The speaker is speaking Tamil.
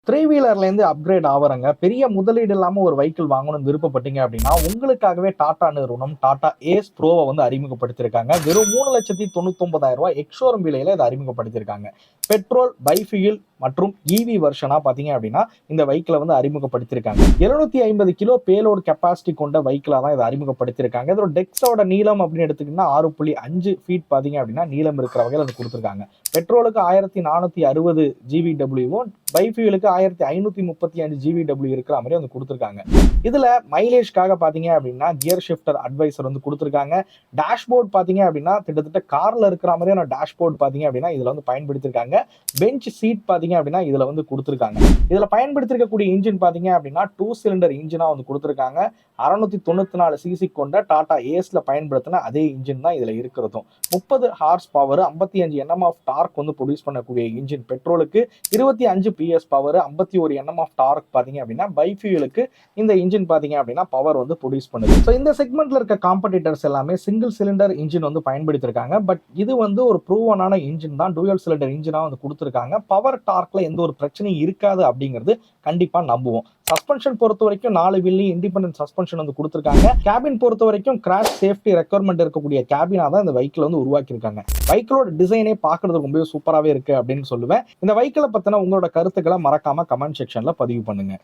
த்ரீ வீலர்லேருந்து அப்கிரேட் ஆவறங்க பெரிய முதலீடு இல்லாமல் ஒரு வெஹிக்கிள் வாங்கணும்னு விருப்பப்பட்டீங்க அப்படின்னா உங்களுக்காகவே டாடா நிறுவனம் டாடா ஏஸ் ப்ரோவை வந்து அறிமுகப்படுத்தியிருக்காங்க. வெறும் 3,99,000 எக்ஸோரம் விலையில இதை அறிமுகப்படுத்தியிருக்காங்க. பெட்ரோல், பைஃபியூல் மற்றும் இவி வெர்ஷனா பார்த்தீங்க அப்படின்னா இந்த வெஹிக்கிளை வந்து அறிமுகப்படுத்தியிருக்காங்க. 750 கிலோ பேலோட் கெப்பாசிட்டி கொண்ட வெஹிக்கிளாக தான் இதை அறிமுகப்படுத்தியிருக்காங்க. இதோட டெக்ஸோட நீளம் அப்படின்னு எடுத்துக்கிட்டா 6.5 ஃபீட் பார்த்தீங்க அப்படின்னா நீளம் இருக்கிற வகையில் அது கொடுத்துருக்காங்க. பெட்ரோலுக்கு 1460 ஜிவிடபிள்யூவும் பைஃபியூலுக்கு 1535 ஜிவிடபிள்யூ இருக்கிற மாதிரி வந்து கொடுத்துருக்காங்க. இதுல மைலேஜ்க்காக பாத்தீங்க அப்படின்னா கியர் ஷிஃப்டர் அட்வைசர் வந்து கொடுத்துருக்காங்க. டேஷ்போர்ட் பாத்தீங்க அப்படின்னா கிட்டத்தட்ட கார்ல இருக்கிற மாதிரியான டேஷ்போர்ட் பாத்தீங்க அப்படின்னா இதுல வந்து பயன்படுத்திருக்காங்க. பெஞ்ச் சீட் பாத்தீங்க அப்படின்னா இதுல வந்து கொடுத்துருக்காங்க. இதுல பயன்படுத்திருக்கக்கூடிய இன்ஜின் பாத்தீங்க அப்படின்னா 2 சிலிண்டர் இன்ஜினா வந்து கொடுத்துருக்காங்க. 694 சிசி கொண்ட டாடா ஏஸ்ல பயன்படுத்தின அதே இன்ஜின் தான் இதுல இருக்கிறதும். 30 horse power, 55 NM of torque வந்து ப்ரொடியூஸ் பண்ணக்கூடிய இன்ஜின் பெட்ரோலுக்கு, 25 PS power, 51 NM of torque பாத்தீங்க அப்படின்னா பைஃபியூலுக்கு இந்த இன்ஜின் பாத்தீங்க அப்படின்னா பவர் வந்து ப்ரொடியூஸ் பண்ணுது. ஸோ இந்த செக்மெண்ட்ல இருக்க காம்படிட்டர்ஸ் எல்லாமே சிங்கிள் சிலிண்டர் இன்ஜின் வந்து பயன்படுத்திருக்காங்க. பட் இது வந்து ஒரு ப்ரூவனான இன்ஜின் தான், டூயல் சிலிண்டர் இன்ஜினா வந்து கொடுத்துருக்காங்க. பவர் டார்க்ல எந்த ஒரு பிரச்சனையும் இருக்காது அப்படிங்கிறது கண்டிப்பா நம்புவோம். சஸ்பென்ஷன் பொறுத்த வரைக்கும் 4 வீல்லி இண்டிபெண்டன்ட் சஸ்பென்ஷன் வந்து கொடுத்துருக்காங்க. கேபின் பொறுத்த வரைக்கும் கிராஷ் சேஃப்டி ரெக்யர்மெண்ட் இருக்கக்கூடிய கேபினா தான் இந்த வெஹிக்கிள் வந்து உருவாக்கியிருக்காங்க. வெஹிக்கிளோட டிசைனே பார்க்கறதுக்கு ரொம்பவே சூப்பராகவே இருக்கு அப்படின்னு சொல்லுவேன். இந்த வெஹிக்கிளை பத்தின உங்களோட கருத்துக்களை மறக்காம கமெண்ட் செக்ஷன்ல பதிவு பண்ணுங்க.